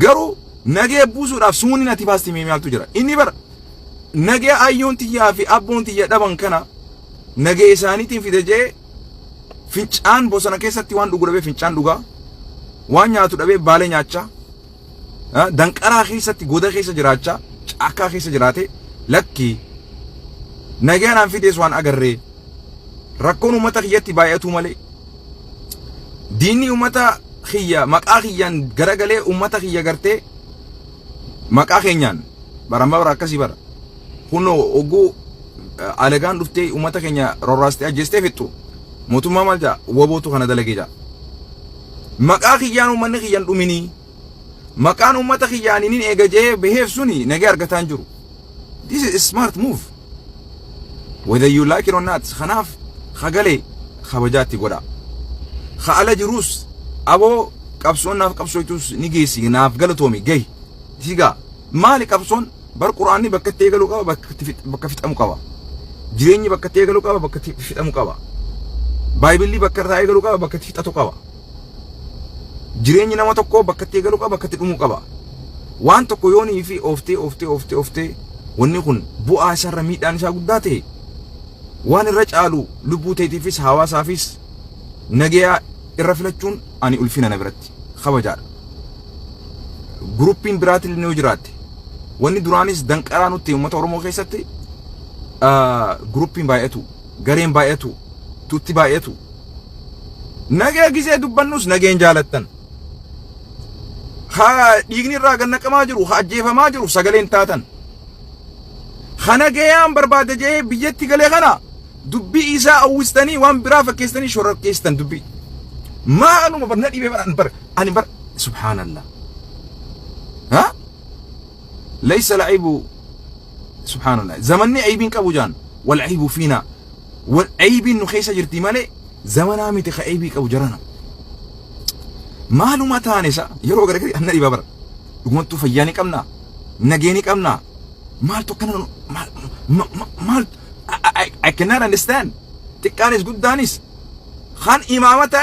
garuu nagee buusuudhaaf suunni ati baasti meemaaltu jira inni bara nagee ayyoon tiyyaa fi abboon tiyya dhaban kana nagee isaaniitiin fide jee fincaan bosona keessatti waan dhugu dhabee fincaan dhugaa waan nyaatu dhabee baalee nyaachaa danqaraa keessatti goda keessa jiraachaa caakkaa keessa jiraate lakki nageen aan fidees waan agarree rakkoon uummata kiyyatti baay'atu malee diinni uummata kiyya maqaa kiyyaan garagalee uummata kiyya gartee maqaa keenyaan baramba bara akkasii bara kunoo oguu alagaan dhuftee uummata keenya rorraastee ajjeestee fixxu mootummaa maal jaa wabootu kana dalagee jaa maqaa kiyyaan uummanni kiyyaan dhuminii maqaan uummata kiyyaan inin eegajee beheef suni nagee argataan jiru. This is a smart move whether you like it or not. Kanaaf khagalee khabajaatti godha khaala jirus aboo qabsoon naaf qabsooytus ni geessi naaf galatoomi gahi siga maali qabsoon bar quraanni bakka itti eegaluu qaba bakka fixamu qaba jireenyi bakka itti eegaluu qaba bakka itti fixamu qaba baayibilli bakka irraa eegaluu qaba bakka itti fixatu qaba jireenyi nama tokko bakka itti eegaluu qaba bakka itti dhumuu qaba waan tokko yoonii fi ooftee wanni kun bu'aa isarra miidhaan isaa guddaa ta'e waan irra caalu lubbuu teetiifis hawaasaafis nagayaa irra filachuun ani ulfina na biratti kabajaadha. Gruppiin biraatiin ni jiraate wanni duraanis danqaraa nutti uummata Oromoo keessatti gruppiin baay'atu gareen baay'atu tutti baay'atu nagaa gisee dubbannus nageen jaalattan haa dhiigni irraa gannaqamaa jiru haa ajjeefamaa jiru sagaleen taatan nagayaan barbaade jee biyyatti galee kana dubbii isaa awwistanii waan biraa fakkeessanii shororkeessitan dubbii maaluma barna dhibee bar ani bar subhanallah ها ليس العيب سبحان الله زمني عيبين كابوجان والعيب فينا والعيب انه خيسه جرتي مالي زمنا متي خيبي كابوجرانا معلومه تانيسا يرو غرغري ان دي بابر دغمتو فياني كمنا نغيني كمنا مال تو كان مال I cannot understand تكانيس good دانيس خان امامته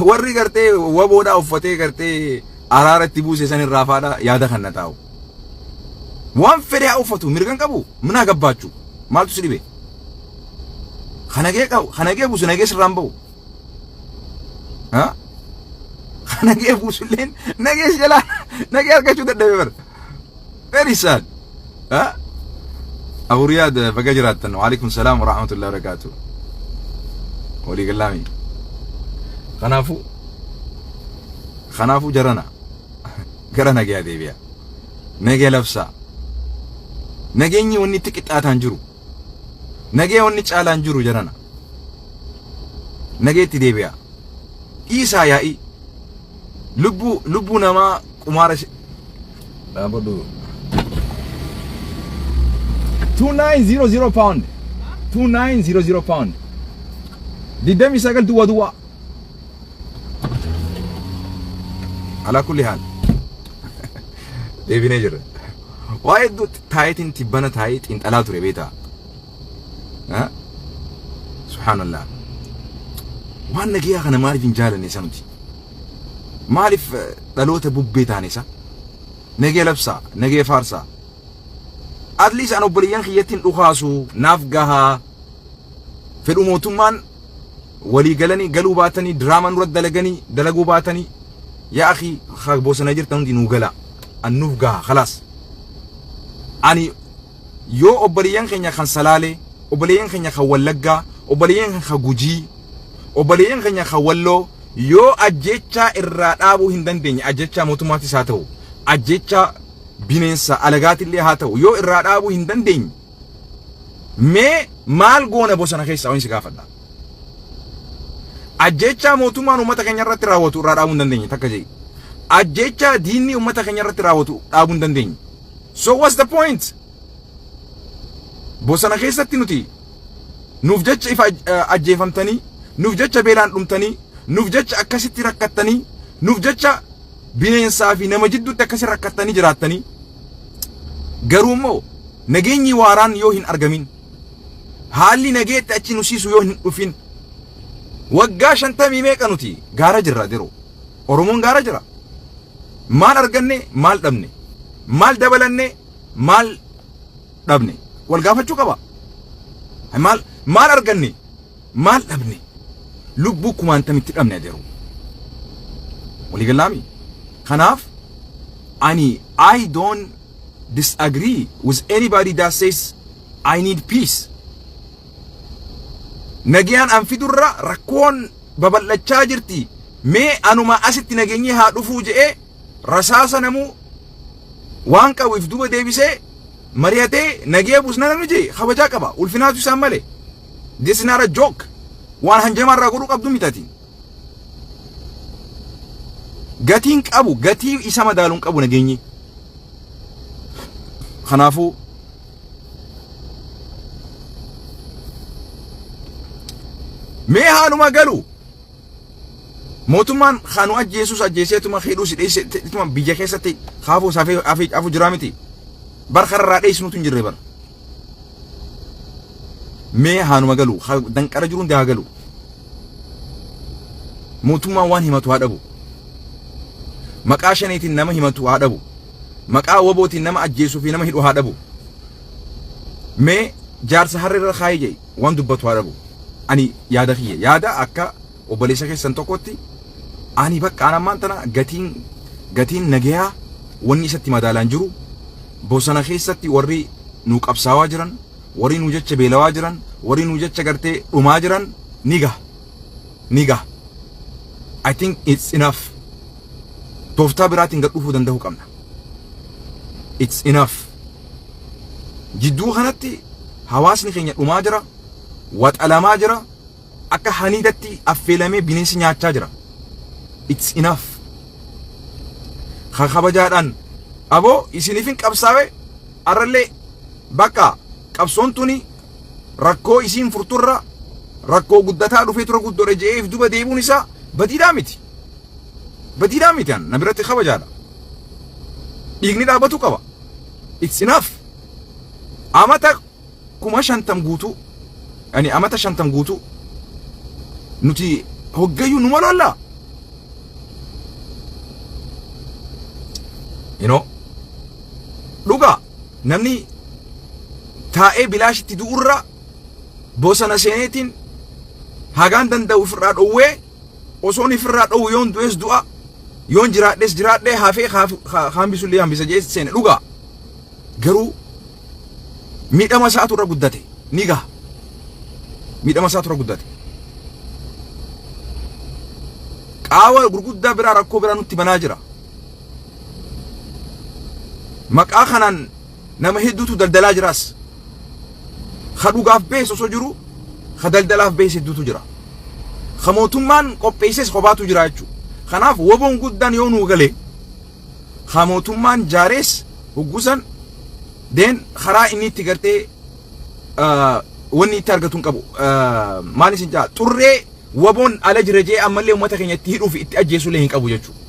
وري غرتي وبودا وفتي غرتي araara tibuuse san irraa faadha yaada kan na taa'u waan fedhe ufatu mirgan qabu mina gabbaachu maaltu si dhibe khanagee buusu nagee sirraan ba'u ha khanagee buusu leen nagee jala nagee argachuu dadhabe bar very sad ha Abu Riyad baga jiraattan wa alaykum salaam wa rahmatullahi wa barakatuh wali gallami khanaafu jarana gara nagee deebiya nagee labsa nageenyi wanni tiqixaataan jiru nagee wanni caalaan jiru jarana nagee itti deebiya isaa yaa'i lubbu namaa qumaara dhaabadu 2900 pound 2900 pound didami sagal duwa على كل حال ديفين جرا وايد تايتين تبنا تايت انت الا تري بيتا ها سبحان الله وانا جي انا ما اعرف انجال نسمتي ما اعرف دلوته بوبيتا نسا نجي لبسا نجي فارسا ادليس انا بليان خيتين دخاسو نافغها في الموتمان ولي قالني قالوا باتني دراما نرد دلغني دلغو باتني يا أخي خاك بوسنا جرتون دي نوغلا النوغا خلاص أني يو أبريان خنيا خان سلالة أبريان خنيا خولجا أبريان خجوجي أبريان خنيا خولو يو أجيتشا الرادابو هندن دني أجيتشا موتوماتي ساتو أجيتشا بينسا ألغات اللي هاتو يو الرادابو هندن دني مال غونا بوسنا خيسا وين سكافدا ajjecha mootummaan ummata keenya irratti raawwatu irraa dhaabuu hin dandeenye takka jee ajjecha diinni ummata keenya irratti raawwatu dhaabuu hin dandeenye so what's the point bosona keessatti nuti nuuf jecha ifa ajjeefamtanii nuuf jecha beelaan dhumtanii nuuf jecha akkasitti rakkattanii nuuf jecha bineensaa fi nama jidduutti akkasi rakkattanii jiraattanii garuu immoo nageenyi waaraan yoo hin argamin haalli nageetti achi nu siisu yoo hin dhufin waggaa 50 meeqa nuti gaara jirra dero oromoon gaara jira maal arganne maal dhabne maal dabalanne maal dhabne wal gaafachuu qaba. maal arganne maal dhabne lubbuu kumaantamitti dhabne adeeru walii galaami. kanaaf I don't disagree with anybody that says I need peace. Nagayaan an fidurra rakkoon babal'achaa jirti. Mee anuma asitti nageenyi haa dhufuu je'ee rasaasa namuu waan qabuuf duba deebisee mari'atee nagee busna namni jee kabajaa qaba. Ulfinaatu isaan malee. This is not a joke. Waan hanjamarraa godhuu qabdu mitati. Gatiin qabu gatii isa madaaluun qabu nageenyi. Kanaafuu mee haanuma galu mootummaan kaanu ajjeesus ajjeeseetuma hidhuu sidheesseetuma biyya keessatti kaafuu afu jiraa miti. Bar kararraa dheessinutu hin jirre bar. Mee haanuma galu danqara jiruun haa galu. Mootummaan waan himatu haa dhabu. Maqaa shaniitiin nama himatu haa dhabu. Maqaa wabootiin nama ajjeesuu fi nama hidhu haa dhabu. Mee jaarsa harreerra kaayee jee waan dubbatu haa dhabu. Ani yaada kiyya yaada akka obboleessa keessan tokkotti ani bakka anammaan tana gatiin nagayaa wanni isatti madaalaan jiru bosona keessatti warri nu qabsaawaa jiran warri nu jecha beelawaa jiran warri nu jecha gartee dhumaa jiran niga I think it's enough. Tooftaa biraatiin gad dhufuu danda'uu qabna. It's enough. Jidduu kanatti hawaasni keenya dhumaa jira. Waxalamaa jira. Akka haniidatti affeelamee bineensi nyaachaa jira. It's enough. Kabajaadhaan aboo isiniifin qabsaa'e arrallee bakka qabsoon tuni rakkoo isiin furturra rakkoo guddataa dhufee tura guddoodha je'eef duba deebuun isaa badiidhaa miti. Badiidhaa miti na biratti kabajaadha. Dhiigni dhaabatu qaba. It's enough. Amata 50 guutuu amata 50 guutuu nuti hoggayyuu numa lolla. Dhugaa namni taa'ee bilaashitti du'urra bosona seeneetiin hagaan danda'u ofirraa dhowwee osoon ofirraa dhowwu yoon du'es du'a yoon jiraadhes jiraadhee hafee hambisullee hambisa jee seene dhugaa. Garuu miidhama isaatu irra guddate ni gaha. Miidhama isaatu irra guddate. Qaawa gurguddaa biraa rakkoo biraa nutti banaa jira. Maqaa kanaan nama hedduutu daldalaa jiraas. Ka dhugaaf bees osoo jiru ka daldalaaf bees hedduutu jira. Ka mootummaan qopheesses kophaatu jira jechuudha. Kanaaf woboon guddaan yoo nuu galee ka mootummaan jaarees huggusan deen karaa inni itti gartee wanni itti argatuun qabu maal isin jaa xurree woboon ala jira jee ammallee uummata keenya itti hidhuuf itti ajjeesuulee hin qabu jechuudha.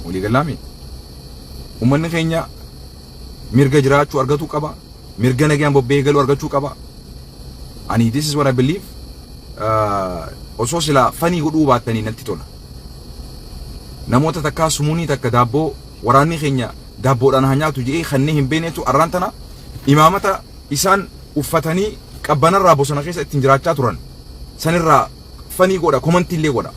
Walii galaami uummanni keenya mirga jiraachuu argachuu qaba. Mirga nagaan bobbee galuu argachuu qaba. Ani this is what I believe. Osoo sila fanii godhuu baattanii natti tola. Namoota takkaa sumuunii takka daabboo waraanni keenya daabboodhaan haa nyaatu jedhee kanneen hin beenetu arraan tana imaamata isaan uffatanii qabbanarraa bosona keessa ittiin jiraachaa turan sanirraa fanii godha komantiillee godha.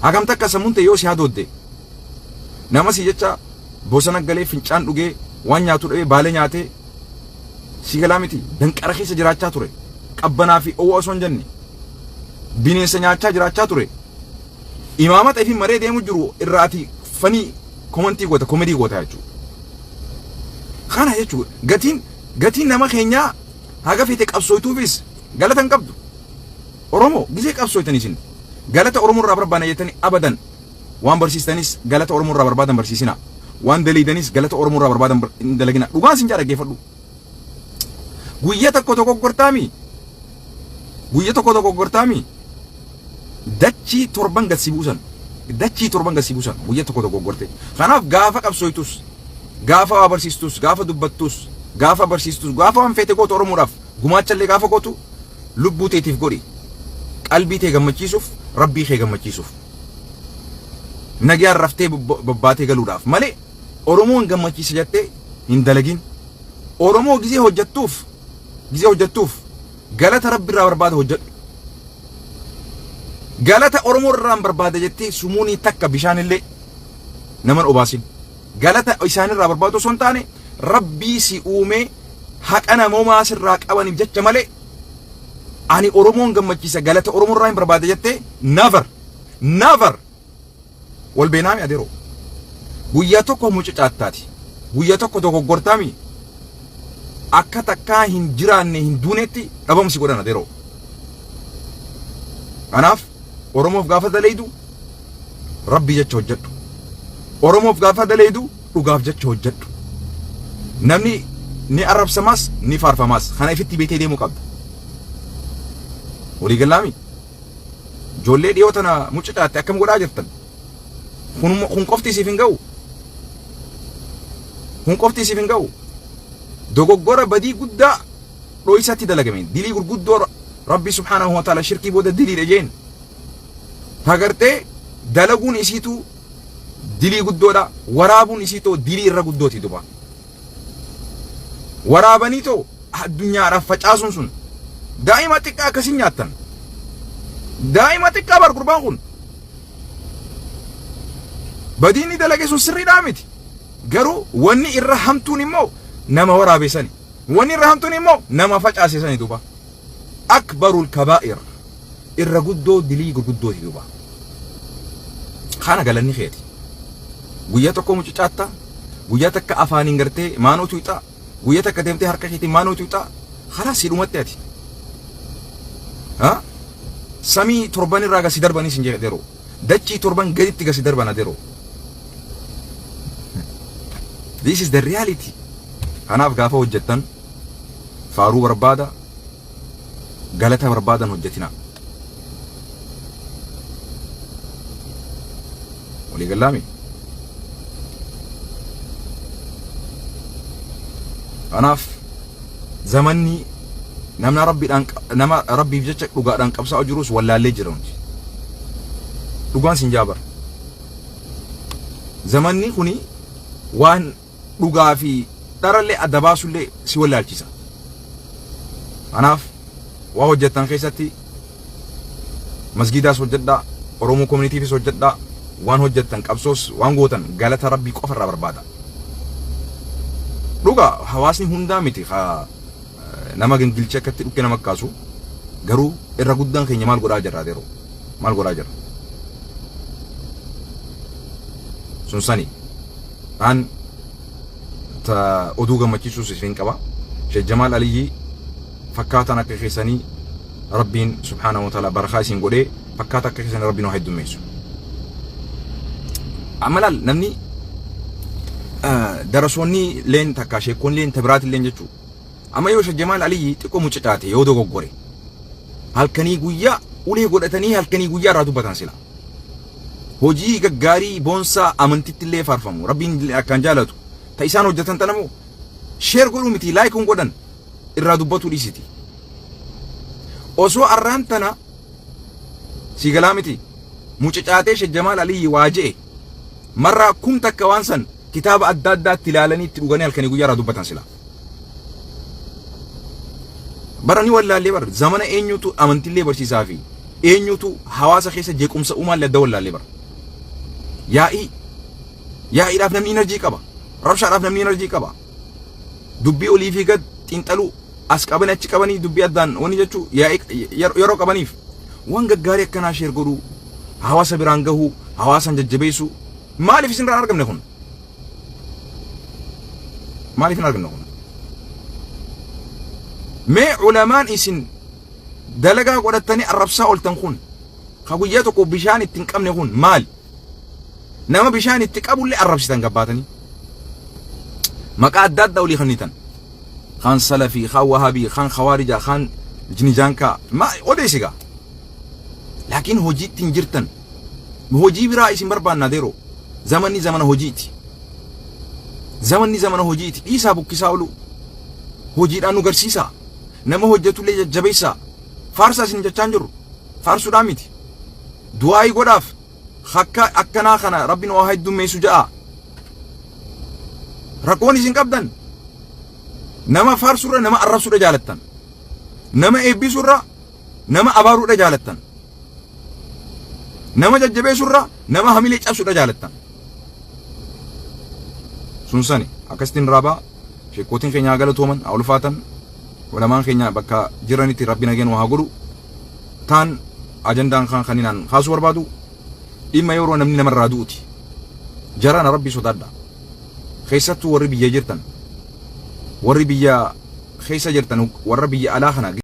Hagam takka sammuun ta'e yoo si hadoodde nama si jecha bosona galee fincaan dhugee waan nyaatu dhabee baalee nyaatee si galaa miti danqara keessa jiraachaa ture. Qabbanaa fi owwa osoo hin jenne bineensa nyaachaa jiraachaa ture. Imaamata fi maree deemu jiru irraati fanii komantii goota komedii goota jechuudha. Kana jechuudha gatiin nama keenyaa haga feete qabsooytuufis galata hin qabdu. Oromoo gisee qabsooytan isin galata Oromoo irraa barbaadan jettanii abadan waan barsiistanis galata Oromoo irraa barbaadan barsiisina. Waan daliidanis galata Oromoo irraa barbaadan hin dalagina. Dhugaan sin dhaggeeffadhu. Guyyaa tokko gortaami dachii torban gasi buusan guyyaa tokko gorte. Kanaaf gaafa qabsooytus gaafa waa barsiistus gaafa dubbattus gaafa barsiistus gaafa waan feete gootu Oromoodhaaf gumaachallee gaafa gootu lubbuu teetiif godhi qalbii tee gammachiisuuf rabbii kee gammachiisuuf nagaan raftee babbaatee galuudhaaf malee oromoon gammachiisa jettee hin dalagin. oromoo gizee hojjettuuf galata rabbi irraa barbaada hojjedhu. galata oromoo irraa barbaada jettee sumuunii takka bishaan illee naman obaasin. galata isaan irraa barbaadu osoo hin taane rabbii si uumee haqa namoomaa sirraa qabaniif jecha malee ani oromoon gammachiisa galata oromoo irraa hin barbaada jettee never wal beenaami adeero. guyyaa tokko mucucaattaati guyyaa tokko dogoggortaami akka takkaa hin jiraanne hin duunetti dhabamsi godhan adeero. kanaaf oromoof gaafa dalaydu rabbi jecha hojjedhu. oromoof gaafa dalaydu dhugaaf jecha hojjedhu. namni ni arrabsamaas ni faarfamaas kana ifitti beetee deemuu qabda. walii galaami ijoollee dhiyoo tana mucucaatte akkam godhaa jirtan kun qofti isiif hin ga'u. kun qofti isiif hin ga'u. dogoggora badii guddaa dho'isatti dalagame dilii gurguddoo rabbi subhaanahu wa ta'ala shirkii booda diliidha jeen tagartee dalaguun isiitu dilii guddoodha waraabuun isiitoo dilii irra guddooti duba. waraabanii too addunyaadhaaf facaasuun sun daa'ima xiqqaa akkasiin nyaattan. daa'ima xiqqaa bar gurbaan kun badiinni dalage sun sirriidhaa miti. garuu wanni irra hamtuun immoo nama waraabessani. wanni irra hamtuun immoo nama facaasessani duba. akbarul kabaa'ir irra guddoo dilii gurguddooti duba. kana galanni keeti. guyyaa tokko mucucaatta guyyaa takka afaaniin gartee maanootu ixaa guyyaa takka deemtee harka keetiin maanootu ixaa khalaas sidhumatti ati. samii torban irraa gasi darbanis hin jedheero dachii torban gaditti gasi darban adeero. this is the reality. kanaaf gaafa hojjettan faaruu barbaada galata barbaadan hojjetina. walii galaami. kanaaf zamanni nama rabbiif jecha dhugaadhaan qabsaa'u jirus wallaallee jira hundi. dhugaan sin jaabar. zamanni kuni waan dhugaa fi dharallee adda baasullee si wallaalchisa. kanaaf waa hojjettan keessatti masgiidaas hojjedhaa oromoo koominiitiifis hojjedhaa waan hojjettan qabsoos waan gootan galata rabbii qofa irraa barbaada. dhugaa hawaasni hundaa miti nama gingilcha akkatti dhukke nama kaasu garuu irra guddaan keenya maal godhaa jirra adeero maal godhaa jirra. sun sani an ta oduu gammachiisuus isin qaba. Sheekh Jamaal Aliyyi fakkaatan akka keessanii rabbiin subhaanahu wa ta'ala barakaa isin godhee fakkaata akka keessanii rabbiin waa heddummeessu. Amalaal namni darasoonni leen takka sheekkoon leen tabiraati leen jechuu amma yoo Sheekh Jamaal Aliyyi xiqqoo mucucaate yoo dogoggore halkanii guyyaa ulee godhatanii halkanii guyyaa irraa dubbatan sila. hojii gaggaarii boonsaa amantitti illee faarfamu rabbiin akkaan jaalatu ta isaan hojjetan tanamu sheer godhuu miti laayikuun godhan irraa dubbatu dhiisiti. osoo arraan tana si galaa miti mucucaatee Sheekh Jamaal Aliyyi waa je'e marraa kum takka waan san kitaaba adda addaatti ilaalanii itti dhuganii halkanii guyyaa irraa dubbatan sila. barani wallaallee bar zamana eenyutu amantillee barsiisaa fi eenyutu hawaasa keessa jeequmsa uumaallee adda wallaallee bar. yaa'iidhaaf namni enerjii qaba. rabshaadhaaf namni enerjii qaba. dubbii olii fi gad xiinxaluu as qabanii achi qabanii dubbii addaan wani jechuu yeroo qabaniif waan gaggaarii akkanaa sheer godhuu hawaasa biraan gahuu hawaasan jajjabeessuu maaliif isin irraa argamne kun maaliif hin argamne kun. mee ulamaan isin dalagaa godhattanii arrabsaa oltan kun ka guyyaa tokko bishaan ittiin qabne kun maal nama bishaan itti qabullee arrabsitan gabbaatanii maqaa adda addaa olii kannitan kan salafii kan wahabii kan khawaarijaa kan jinijaankaa ma odeessigaa laakiin hojiitti hin jirtan hojii biraa isin barbaannaa deeroo zamanni zamana hojiiti dhiisaa bukkisaa olu hojiidhaan nu garsiisaa nama hojjetullee jajjabeessaa faarsaa isin jechaan jirru faarsuudhaan miti du'aayi godhaaf hakka akkanaa kana rabbiin waa heddummeessu ja'a rakkoon isin qabdan nama faarsurra nama arrabsuudha jaalattan nama eebbisurra nama abaaruudha jaalattan nama jajjabeessurra nama hamilee cabsuudha jaalattan sunsani akkasitiin raabaa sheekootiin keenya galatooman ulfaatan ulamaan keenya bakka jiranitti rabbi nageen waa godhu taan ajandaan kan kaninaan kaasuu barbaadu dhimma yeroo namni namarraa du'uti jarana rabbi sodaadha keessattuu warri biyya jirtan warri biyya keessa jirtan warra biyya alaa kana